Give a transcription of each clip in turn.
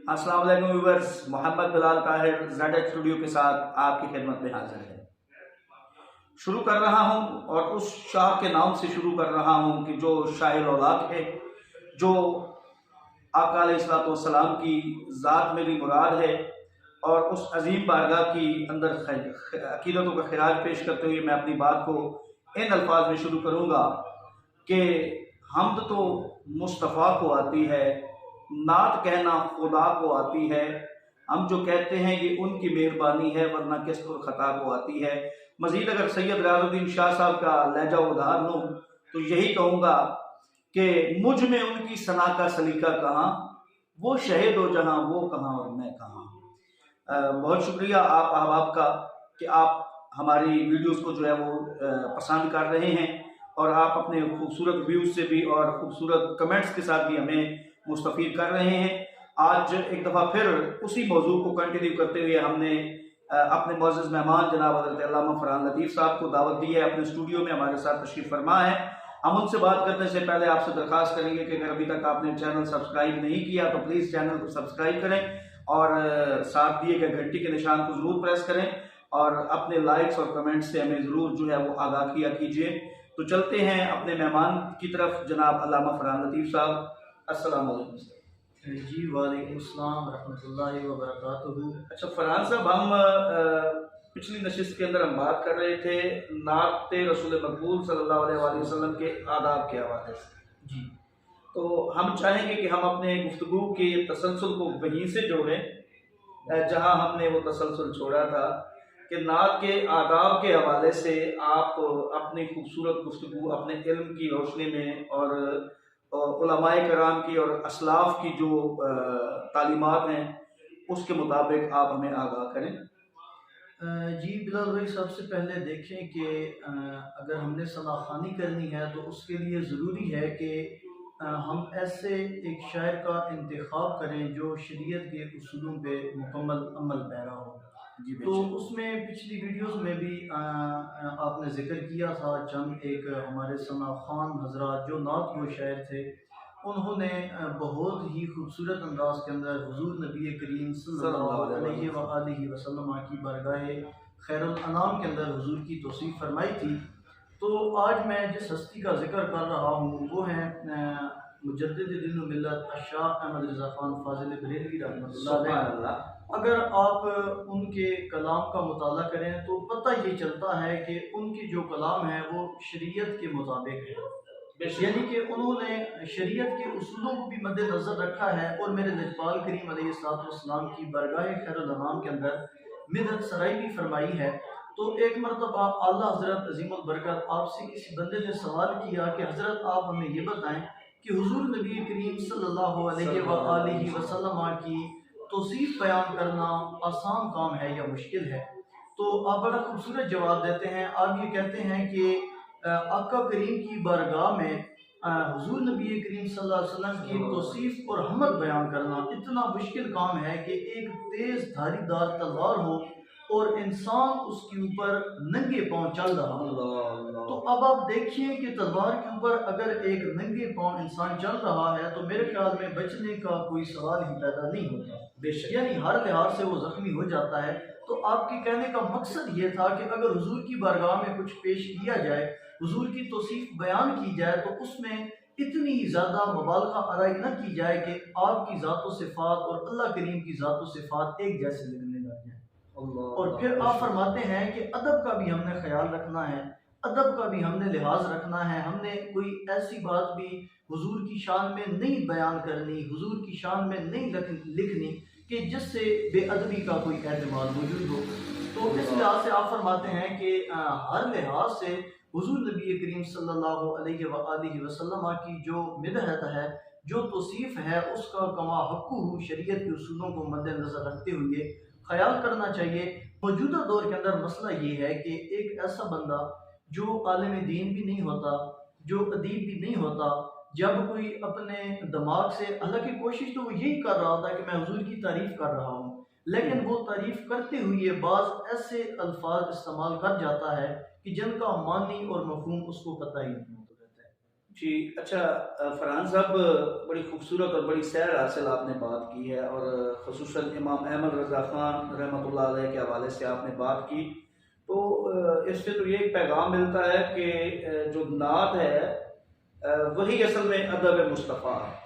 अस्सलाम वालेकुम viewers, Mohammad Bilal Tahir Z studio के साथ आपकी खिदमत में हाजिर है। शुरू कर रहा हूं और उस शाह के नाम से शुरू कर रहा हूं कि जो शाह औलाद है, जो आका अलैहिस्सलाम की ज़ात मेरी मुराद है, और उस अजीम बारगाह की अंदर अकीदतों का खिराज पेश करते हुए मैं अपनी बात को इन अल्फाज में शुरू करूँगा कि हम्द तो मुस्तफ़ा को आती है, नात कहना खुदा को आती है। हम जो कहते हैं ये उनकी मेहरबानी है, वरना किस्म खता को आती है। मजीद अगर सैयद रियाजुद्दीन शाह साहब का लहजा उधार लूँ तो यही कहूँगा कि मुझ में उनकी सना का सलीका कहाँ, वो शहीद हो जहाँ वो कहाँ और मैं कहाँ। बहुत शुक्रिया आप अहबाब का कि आप हमारी वीडियोस को जो है वो पसंद कर रहे हैं, और आप अपने खूबसूरत व्यूज़ से भी और खूबसूरत कमेंट्स के साथ भी हमें मुस्तफ़ीद कर रहे हैं। आज एक दफ़ा फिर उसी मौजू को कंटिन्यू करते हुए हमने अपने मोअज़्ज़ज़ मेहमान जनाब हज़रत अल्लामा फरहान लतीफ़ साहब को दावत दी है, अपने स्टूडियो में हमारे साथ तशरीफ़ फरमा है। हम उनसे बात करने से पहले आपसे दरख्वास्त करेंगे कि अगर अभी तक आपने चैनल सब्सक्राइब नहीं किया तो प्लीज़ चैनल को सब्सक्राइब करें और साथ दिए गए घंटी के निशान को ज़रूर प्रेस करें, और अपने लाइक्स और कमेंट्स से हमें ज़रूर जो है वो आगाह किया कीजिए। तो चलते हैं अपने मेहमान की तरफ, जनाब अल्लामा फरहान लतीफ़ साहब। अस्सलाम वालेकुम। जी वालेकुम अस्सलाम रहमतुल्लाहि व बरकातुहू। अच्छा फरहान साहब, हम पिछली नशिस्त के अंदर हम बात कर रहे थे नात रसूल मकबूल सल्लल्लाहु अलैहि वसल्लम के आदाब के हवाले से। जी, तो हम चाहेंगे कि हम अपने गुफ्तगू के तसलसल को वहीं से जोड़ें जहां हमने वो तसलसल छोड़ा था, कि नात के आदाब के हवाले से आप अपनी खूबसूरत गुफ्तगू अपने इल्म की रोशनी में और उलमाए कराम की और असलाफ की जो तालीमात हैं उसके मुताबिक आप हमें आगाह करें। जी बिलाल भाई, सबसे पहले देखें कि अगर हमने सलाखानी करनी है तो उसके लिए ज़रूरी है कि हम ऐसे एक शायर का इंतखाब करें जो शरीयत के उसूलों पे मुकम्मल अमल पैरा हो। जी तो बेशक। उसमें पिछली वीडियोस में भी आपने ज़िक्र किया था, चंद एक हमारे सना खान हजरात जो नात गो शायर थे, उन्होंने बहुत ही खूबसूरत अंदाज के अंदर हुजूर नबी करीम सल्लल्लाहु अलैहि वसल्लम की बारगाह खैरुल अनाम के अंदर हुजूर की तौसीफ फरमाई थी। तो आज मैं जिस हस्ती का जिक्र कर रहा हूँ वो है मुजद्दिद दीन व मिल्लत शाह अहमद रज़ा खान फाजिल बरेलवी रहमतुल्लाह अलैह। अगर आप उनके कलाम का मुताला करें तो पता ये चलता है कि उनके जो कलाम है वो शरीयत के मुताबिक है, यानी कि उन्होंने शरीयत के उसूलों को भी मद्देनजर रखा है। और मेरे लजपाल करीम अलैहिस्सलाम की बरगाह खैरुल अनाम के अंदर मिदत सराई भी फरमाई है। तो एक मरतबा आला हजरत अजीमुल बरकत आपसे किसी बंदे ने सवाल किया कि हजरत आप हमें ये बताएं कि हुजूर नबी करीम सल्लल्लाहु अलैहि वसल्लम की तौसीफ बयान करना आसान काम है या मुश्किल है। तो आप बड़ा खूबसूरत जवाब देते हैं। आप ये कहते हैं कि आका करीम की बारगाह में हुजूर नबी करीम सल्लल्लाहु अलैहि वसल्लम की तौसीफ और हमद बयान करना इतना मुश्किल काम है कि एक तेज धारीदार तलवार हो और इंसान उसके ऊपर नंगे पांव चल रहा हो। तो अब आप देखिए कि तलवार के ऊपर अगर एक नंगे पांव इंसान चल रहा है तो मेरे ख्याल में बचने का कोई सवाल ही पैदा नहीं होता, बेशक, यानी हर लिहाज से वो जख्मी हो जाता है। तो आपके कहने का मकसद ये था कि अगर हुजूर की बारगाह में कुछ पेश किया जाए, हुजूर की तौसीफ बयान की जाए, तो उसमें इतनी ज़्यादा मुबालगा आराई न की जाए कि आपकी ज़ातो सिफ़ात और अल्लाह करीम की ज़ातो सिफ़ात एक जैसे लगने लग जाए। और फिर आप फरमाते हैं कि अदब का भी हमने ख्याल रखना है, अदब का भी हमने लिहाज रखना है। हमने कोई ऐसी बात भी हुजूर की शान में नहीं बयान करनी, हुजूर की शान में नहीं लिखनी कि जिससे बेअदबी का कोई एहतमाल मौजूद हो। तो इस लिहाज से आप फरमाते हैं कि हर लिहाज से हुजूर नबी करीम सल्लल्लाहु अलैहि वसल्लम की जो मिदहत है, जो तौसीफ है, उसका कमा हक्कू शरीयत के उसूलों को मद्देनजर रखते हुए ख्याल करना चाहिए। मौजूदा दौर के अंदर मसला ये है कि एक ऐसा बंदा जो आलिम दीन भी नहीं होता, जो अदीब भी नहीं होता, जब कोई अपने दिमाग से, हालांकि कोशिश तो वो यही कर रहा होता है कि मैं हुजूर की तारीफ कर रहा हूँ, लेकिन वो तारीफ करते हुए बाज ऐसे अल्फाज इस्तेमाल कर जाता है कि जिनका मानी और मफहूम उसको पता ही नहीं होता रहता है। जी, अच्छा, फरहान साहब, बड़ी खूबसूरत और बड़ी सैर हासिल आपने बात की है, और ख़ुसूसन इमाम अहमद रज़ा ख़ान रहमतुल्लाह अलैह के हवाले से आपने बात की। तो इससे तो ये एक पैगाम मिलता है कि जो नात है वही असल में अदब मुस्तफ़ा है।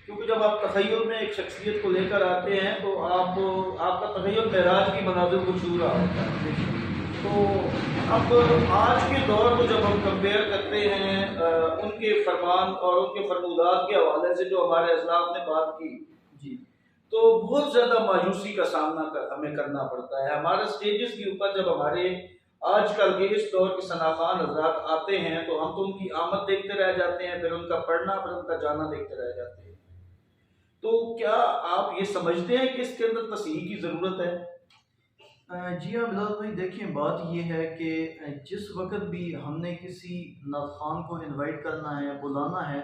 क्योंकि जब आप तख़य्युल में एक शख्सियत को लेकर आते हैं तो आपका तख़य्युल मेराज की मनाज़िर को छू रहा होता है। तो अब आज के दौर को जब हम कंपेयर करते हैं उनके फरमान और उनके फरमूदात के हवाले से जो हमारे असलाफ ने बात की, जी तो बहुत ज़्यादा मायूसी का हमें करना पड़ता है। हमारे स्टेजेस के ऊपर जब हमारे आजकल के इस दौर के सनाखान हजरात आते हैं तो हम तो उनकी आमद देखते रह जाते हैं, फिर उनका पढ़ना, फिर उनका जाना देखते रह जाते हैं। तो क्या आप ये समझते हैं कि इसके अंदर तस्हीह की ज़रूरत है? जी हाँ बिलाल भाई, देखिए बात ये है कि जिस वक्त भी हमने किसी नात खान को इनवाइट करना है, बुलाना है,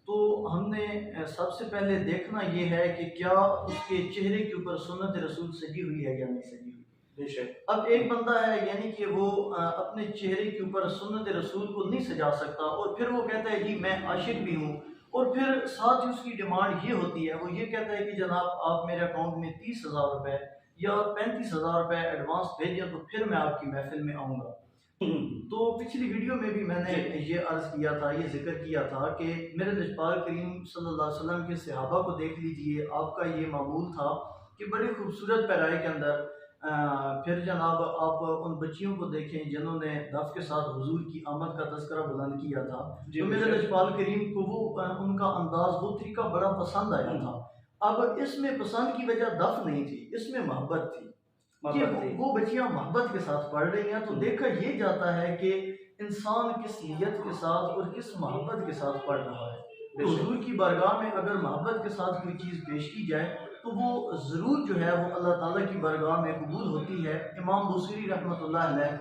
तो हमने सबसे पहले देखना ये है कि क्या उसके चेहरे के ऊपर सुन्नत रसूल सजी हुई है या नहीं सजी हुई। बेशक। अब एक बंदा है यानी कि वो अपने चेहरे के ऊपर सुन्नत रसूल को नहीं सजा सकता और फिर वो कहता है जी मैं आशिक भी हूँ, और फिर साथ ही उसकी डिमांड ये होती है, वो ये कहता है कि जनाब आप मेरे अकाउंट में 30,000 रुपए या 35,000 रुपए एडवांस भेजें तो फिर मैं आपकी महफिल में आऊँगा। तो पिछली वीडियो में भी मैंने ये अर्ज किया था, ये जिक्र किया था कि मेरे नजपाल करीम सल्लल्लाहु अलैहि वसल्लम के सहाबा को देख लीजिए, आपका ये मामूल था कि बड़े खूबसूरत पैराए के अंदर फिर जनाब आप उन बच्चियों को देखें जिन्होंने दफ के साथ हुजूर की आमद का तस्करा बुलंद किया था। जी, तो मेरे बेशक। नजपाल करीम को वो उनका अंदाज, वो तरीका बड़ा पसंद आया था। अब इसमें पसंद की वजह दफ नहीं थी, इसमें मोहब्बत थी कि मोहब्बत थी। वो बच्चियां मोहब्बत के साथ पढ़ रही हैं। तो देखा ये जाता है कि इंसान किस नीयत के साथ और किस मोहब्बत के साथ पढ़ रहा है। तो बेशक। हुजूर की बारगाह में अगर मोहब्बत के साथ कोई चीज़ पेश की जाए तो वो ज़रूर जो है वो अल्लाह ताला की बारगाह में कबूल होती है। इमाम बुसीरी रहमतुल्लाह अलैह,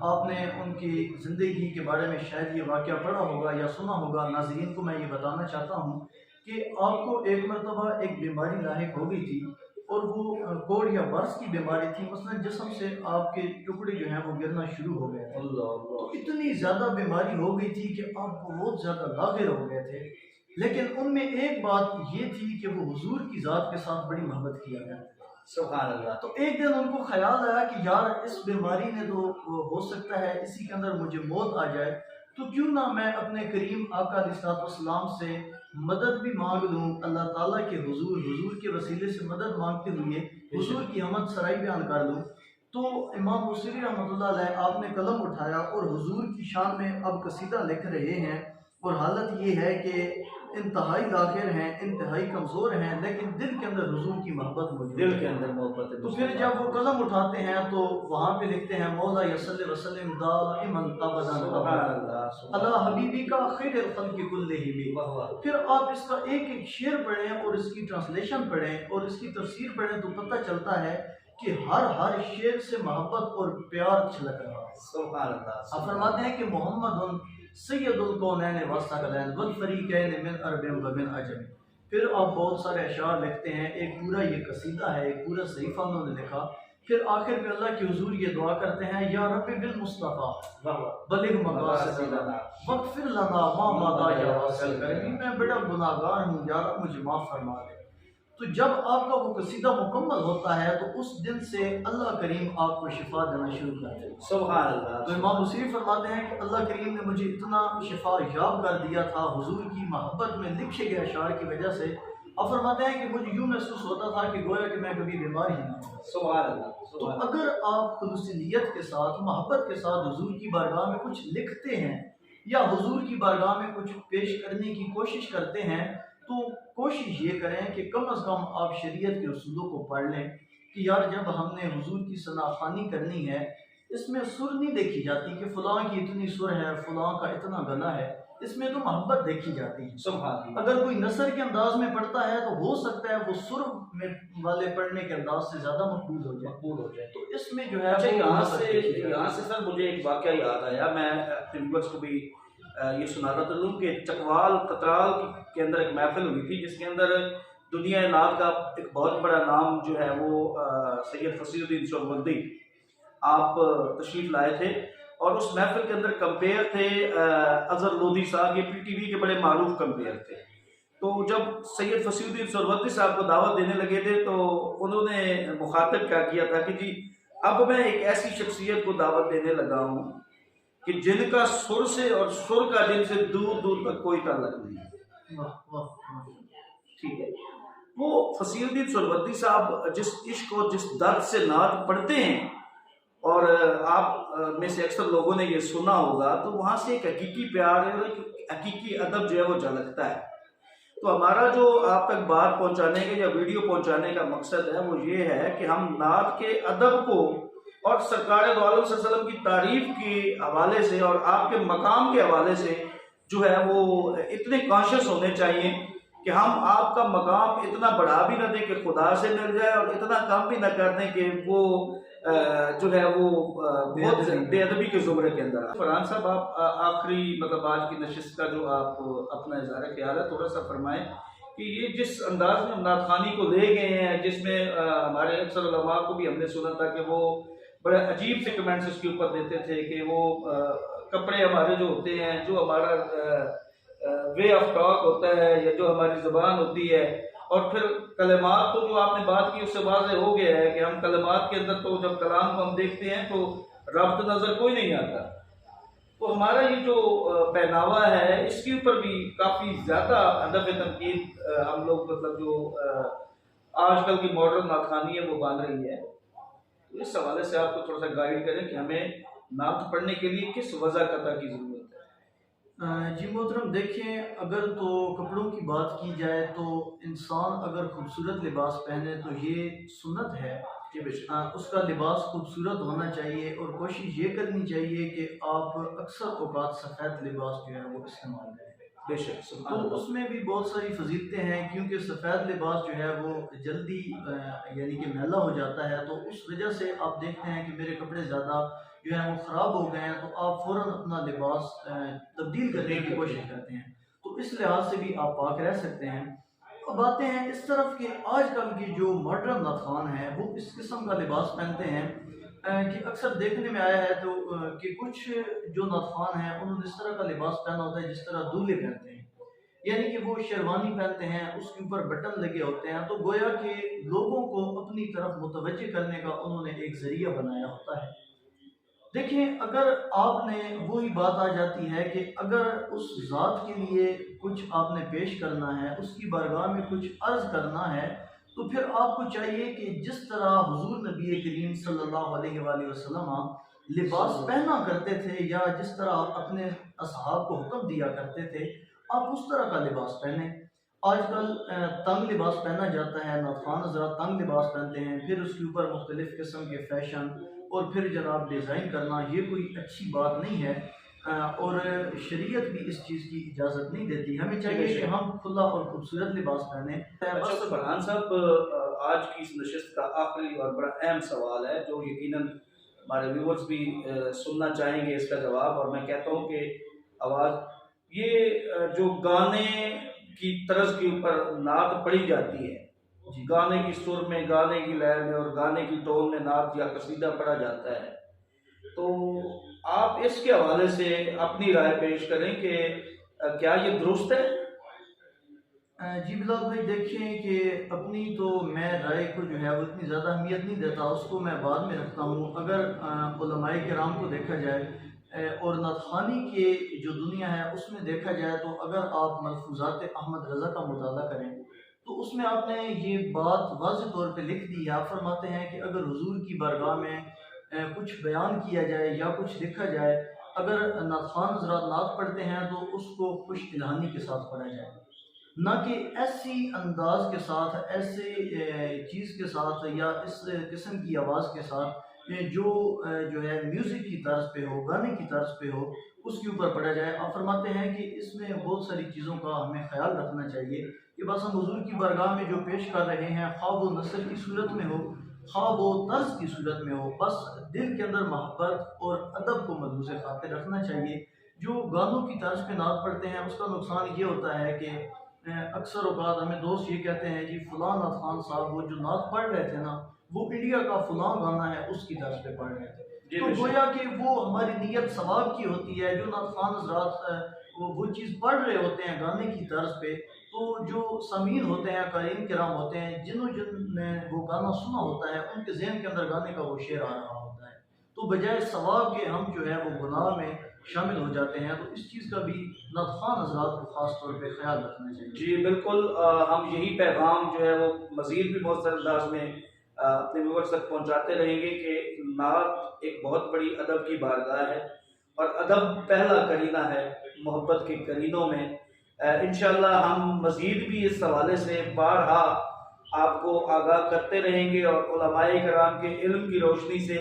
आपने उनकी ज़िंदगी के बारे में शायद ये वाक़या पढ़ा होगा या सुना होगा। नाज़रीन को मैं ये बताना चाहता हूँ कि आपको एक मरतबा एक बीमारी लाहिक हो गई थी, और वो कोढ़ या बर्स की बीमारी थी। मसलन जिस्म से आपके टुकड़े जो हैं वो गिरना शुरू हो गए थे। अल्लाह तो अल्लाह। इतनी ज़्यादा बीमारी हो गई थी कि आप बहुत ज़्यादा लागिर हो गए थे, लेकिन उनमें एक बात ये थी कि वो हुजूर की ज़ात के साथ बड़ी मोहब्बत किया गया। सुभान अल्लाह। तो एक दिन उनको ख्याल आया कि यार इस बीमारी ने तो हो सकता है इसी के अंदर मुझे मौत आ जाए, तो क्यों ना मैं अपने करीम आका अलैहिस्सलाम से मदद भी मांग लूँ, अल्लाह ताला के हुजूर के वसीले से मदद मांगते हुए हुजूर की हमद सराई बयान कर लूँ। तो इमाम बुसीरी रहमतुल्लाह अलैह आपने कलम उठाया और हुजूर की शान में अब कसीदा लिख रहे हैं, और हालत ये है कि इंतहाई लाखिर हैं, इंतहाई कमज़ोर हैं, लेकिन दिल के अंदर हुजूर की मोहब्बत मौजूद दिल है। के अंदर मोहब्बत है। तो फिर जब वो कलम उठाते हैं तो वहाँ पे लिखते हैं मौला यसल्लि वसल्लिम दाइमन अबदन सुभान अल्लाह। अला हबीबी का खैरुल खल्क़ि कुल्लिहिम। वाह वाह। फिर आप इसका एक एक शेर पढ़ें और इसकी ट्रांसलेशन पढ़ें और इसकी तफसीर पढ़ें तो पता चलता है कि हर शेर से मोहब्बत और प्यार छलक रहा है। सुभान अल्लाह। आप फरमाते हैं कि मोहम्मद सैयदुल कौनैन वस्तक़लैन वल फरीक़ैन मिन अरबिन व मिन अजम। फिर आप बहुत सारे अशार लिखते हैं, एक पूरा ये कसीदा है, एक पूरा सहीफ़ा उन्होंने लिखा। फिर आखिर में अल्लाह के हुजूर ये दुआ करते हैं, या रब्बि बिल मुस्तफ़ा बलिग मक़ासिदना वग़फ़िर लना मा मदा या वासिल करमी। मैं बड़ा गुनाहगार हूँ, या रब मुझे माफ़ फरमा दे। तो जब आपका वो कसीदा मुकम्मल होता है तो उस दिन से अल्लाह करीम आपको शिफा देना शुरू कर देगा। सुभान अल्लाह। तो इमाम बुसीरी फरमाते हैं कि अल्लाह करीम ने मुझे इतना शिफा याब कर दिया था हुजूर की मोहब्बत में लिखे गए अशार की वजह से। अब फरमाते हैं कि मुझे यूँ महसूस होता था कि गोया कि मैं कभी बीमार ही ना हूँ। सुभान अल्लाह। तो सुभान अल्लाह। अगर आप खुलूसी नीयत के साथ, मोहब्बत के साथ हुजूर की बारगाह में कुछ लिखते हैं या हुजूर की बारगाह में कुछ पेश करने की कोशिश करते हैं, तो कोशिश ये करें कि कम अज़ कम आप शरीयत के उसूलों को पढ़ लें कि यार जब हमने हुजूर की सनाखानी करनी है, इसमें सुर नहीं देखी जाती कि फ़लाँ की इतनी सुर है, फ़लाँ का इतना गला है, इसमें तो मोहब्बत देखी जाती है। सुभान अल्लाह। अगर कोई नसर के अंदाज में पढ़ता है तो हो सकता है वो सुर में वाले पढ़ने के अंदाज से ज़्यादा मकबूल हो जाए। मकबूल हो जाए। तो इसमें जो है अच्छा, वो यहाँ मोहब्बत से देखी जाती है। यहाँ से सर मुझे एक वाक़या याद आया। मैं अपने व्यूअर्स को भी ये सुनाता चलूँ कि चकवाल कतराल के अंदर एक महफिल हुई थी जिसके अंदर दुनिया नात का एक बहुत बड़ा नाम जो है वो सैयद फसीहुद्दीन सोहरावर्दी आप तशरीफ़ लाए थे। और उस महफिल के अंदर कंपेयर थे अजहर लोधी साहब, ये पीटीवी के बड़े मारूफ कंपेयर थे। तो जब सैयद फसीहुद्दीन सोहरावर्दी साहब को दावत देने लगे थे तो उन्होंने मुखातिब क्या किया था कि जी अब मैं एक ऐसी शख्सियत को दावत देने लगा हूँ कि जिनका सुर से और सुर का जिनसे दूर दूर तक कोई ताल्लुक नहीं है। वाह वाह वाह। ठीक है, वो फसीहुद्दीन सोहरावर्दी साहब जिस इश्क और जिस दर्द से नात पढ़ते हैं, और आप में से अक्सर लोगों ने ये सुना होगा, तो वहाँ से एक हकीकी प्यार है और एक हकीकी अदब जो है वो झलकता है। तो हमारा जो आप तक बात पहुंचाने का या वीडियो पहुंचाने का मकसद है वो ये है कि हम नात के अदब को और सरकार दो आलम सल्लल्लाहु अलैहि वसल्लम की तारीफ के हवाले से और आपके मकाम के हवाले से जो है वो इतने कॉन्शियस होने चाहिए कि हम आपका मकाम इतना बढ़ा भी ना दें कि खुदा से मिल जाए और इतना कम भी ना कर दें कि वो जो है वो बहुत बेअदबी के जुमरे के अंदर। फरहान साहब, आप आखिरी मतलब आज की नशिस्त का जो आप अपना इज़हार ख्याल है थोड़ा सा फरमाएं कि ये जिस अंदाज में हम नात खानी को ले गए हैं, जिसमें हमारे अक्सर उलमा को भी हमने सुना था कि वो बड़े अजीब से कमेंट्स उसके ऊपर देते थे कि वो कपड़े हमारे जो होते हैं, जो हमारा वे ऑफ टॉक होता है या जो हमारी ज़ुबान होती है, और फिर कलमात, तो जो आपने बात की उससे वाज़ेह हो गया है कि हम कलमात के अंदर तो जब कलाम को हम देखते हैं तो रब्त नज़र कोई नहीं आता। तो हमारा ये जो पहनावा है इसके ऊपर भी काफ़ी ज़्यादा अदब तनकीद हम लोग मतलब जो आजकल की मॉडर्न नातखानी है वो बांध रही है। तो इस हवाले से आपको थोड़ा सा गाइड करें कि हमें नात पढ़ने के लिए किस वज़ाक़त की ज़रूरत है। जी मोहतरम, देखें, अगर तो कपड़ों की बात की जाए तो इंसान अगर खूबसूरत लिबास पहने तो ये सुन्नत है जी बेशक, उसका लिबास खूबसूरत होना चाहिए और कोशिश ये करनी चाहिए कि आप अक्सर औकात सफ़ेद लिबास जो है वो इस्तेमाल करें। बेशक, तो सुभान अल्लाह। उसमें भी बहुत सारी फजीलतें हैं क्योंकि सफ़ेद लिबास जो है वो जल्दी यानी कि मैला हो जाता है, तो उस वजह से आप देखते हैं कि मेरे कपड़े ज़्यादा जो है वो ख़राब हो गए हैं, तो आप फ़ौरन अपना लिबास तब्दील करने की कोशिश करते हैं। तो इस लिहाज से भी आप पाक रह सकते हैं। अब आते हैं इस तरफ कि आजकल की जो मॉडर्न नातखान है वो इस किस्म का लिबास पहनते हैं कि अक्सर देखने में आया है तो कि कुछ जो नातखान हैं उन्होंने इस तरह का लिबास पहना होता है जिस तरह दूल्हे पहनते हैं, यानी कि वो शेरवानी पहनते हैं, उसके ऊपर बटन लगे होते हैं, तो गोया कि लोगों को अपनी तरफ मुतवज्जे करने का उन्होंने एक जरिया बनाया होता है। देखें, अगर आपने वही बात आ जाती है कि अगर उस ज़ात के लिए कुछ आपने पेश करना है, उसकी बारगाह में कुछ अर्ज़ करना है, तो फिर आपको चाहिए कि जिस तरह हुजूर नबी करीम सल्लल्लाहु अलैहि वसल्लम लिबास पहना करते थे या जिस तरह अपने असहाब को हुक्म दिया करते थे, आप उस तरह का लिबास पहने। आजकल तंग लिबास पहना जाता है, नातखान हज़रात तंग लिबास पहनते हैं, फिर उसके ऊपर मुख्तलिफ़ किस्म के फ़ैशन और फिर जनाब डिज़ाइन करना, ये कोई अच्छी बात नहीं है और शरीयत भी इस चीज़ की इजाज़त नहीं देती। हमें चाहिए कि हम खुला और खूबसूरत लिबास पहने। अच्छा, तो फरहान साहब, आज की इस नशिस्त का आखिरी और बड़ा अहम सवाल है जो यकीनन हमारे व्यूवर्स भी सुनना चाहेंगे इसका जवाब, और मैं कहता हूँ कि आवाज़ ये जो गाने की तर्ज के ऊपर नात पढ़ी जाती है, गाने की सुर में, गाने की लय में और गाने की टोन में नात या कसीदा पढ़ा जाता है, तो आप इसके हवाले से अपनी राय पेश करें कि क्या ये दुरुस्त है? जी बिलाल भाई, देखें कि अपनी तो मैं राय को जो है वो इतनी ज़्यादा अहमियत नहीं देता, उसको मैं बाद में रखता हूँ। अगर उलमाए किराम को देखा जाए और नातखानी के जो दुनिया है उसमें देखा जाए, तो अगर आप मलफूज़ात अहमद रज़ा का मुताला करें तो उसमें आपने ये बात वाज़ेह तौर पे लिख दी है। आप फरमाते हैं कि अगर हुजूर की बारगाह में कुछ बयान किया जाए या कुछ लिखा जाए, अगर नातखान हज़रात नात पढ़ते हैं तो उसको खुश दिलानी के साथ पढ़ा जाए, ना कि ऐसी अंदाज के साथ, ऐसे चीज़ के साथ या इस किस्म की आवाज़ के साथ जो है म्यूज़िक की तर्ज पे हो, गाने की तर्ज पे हो, उसके ऊपर पढ़ा जाए। आप फरमाते हैं कि इसमें बहुत सारी चीज़ों का हमें ख्याल रखना चाहिए कि बस हम हुजूर की बारगाह में जो पेश कर रहे हैं, ख्वाह वो नस्ल की सूरत में हो, ख्वाह वो तर्ज की सूरत में हो, बस दिल के अंदर मोहब्बत और अदब को मलूज़ खातिर रखना चाहिए। जो गानों की तर्ज पे नात पढ़ते हैं उसका नुकसान ये होता है कि अक्सर औकात हमें दोस्त ये कहते हैं जी फ़लाँ नात खान साहब वो जो नात पढ़ रहे थे ना, वो इंडिया का फ़लाँ गाना है उसकी तर्ज पे पढ़ रहे थे। जी तो बेशक। गोया कि वो हमारी नीयत सवाब की होती है। जो नातखान हज़रात वो चीज़ पढ़ रहे होते हैं गाने की तर्ज पे, तो जो सामीन होते हैं, क़ारीन किराम होते हैं, जिन्होंने वो गाना सुना होता है, उनके ज़हन के अंदर गाने का वो शेर आ रहा होता है, तो बजाय सवाब के हम जो है वो गुनाह में शामिल हो जाते हैं। तो इस चीज़ का भी नातखान हज़रात को ख़ास तौर पे ख्याल रखना चाहिए। जी बिल्कुल, हम यही पैगाम जो है वो मज़ीद भी मौसर अंदाज में अपने व्यूअर्स तक पहुंचाते रहेंगे कि नात एक बहुत बड़ी अदब की बारगाह है और अदब पहला करीना है मोहब्बत के करीनों में। इंशाअल्लाह हम मज़ीद भी इस हवाले से बारहा आपको आगाह करते रहेंगे और उलमाए कराम के इल्म की रोशनी से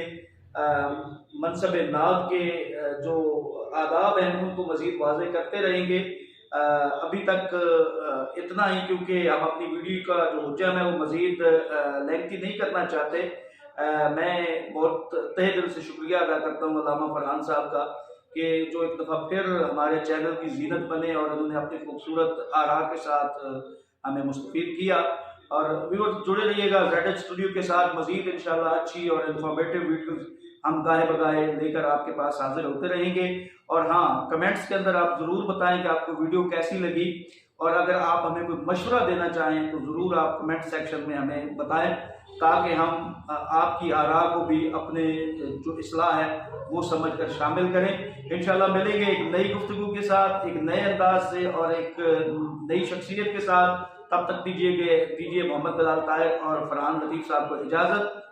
मनसब नात के जो आदाब हैं उनको मज़ीद वाज़ेह करते रहेंगे। अभी तक इतना ही, क्योंकि हम अपनी वीडियो का जो हुज्जम है वो मज़ीद लेंथी नहीं करना चाहते। मैं बहुत तहे दिल से शुक्रिया अदा करता हूँ अल्लामा फरहान साहब का कि जो एक दफ़ा फिर हमारे चैनल की जीनत बने और उन्होंने अपनी खूबसूरत आरा के साथ हमें मुस्तफ़ीद किया। और व्यूअर्स जुड़े रहिएगा ज़ेड स्टूडियो के साथ, मज़ीद इंशाल्लाह अच्छी और इन्फॉर्मेटिव वीडियोज़ हम गाहे बगाहे लेकर आपके पास हाजिर होते रहेंगे। और हाँ, कमेंट्स के अंदर आप ज़रूर बताएं कि आपको वीडियो कैसी लगी, और अगर आप हमें कोई मशवरा देना चाहें तो ज़रूर आप कमेंट सेक्शन में हमें बताएं, ताकि हम आपकी आरा को भी अपने जो इस्लाह है वो समझ कर शामिल करें। इंशाल्लाह मिलेंगे एक नई गुफ्तगू के साथ, एक नए अंदाज से और एक नई शख्सियत के साथ। तब तक दीजिए मोहम्मद बिलाल ताहिर और फरहान लतीफ़ साहब को इजाज़त।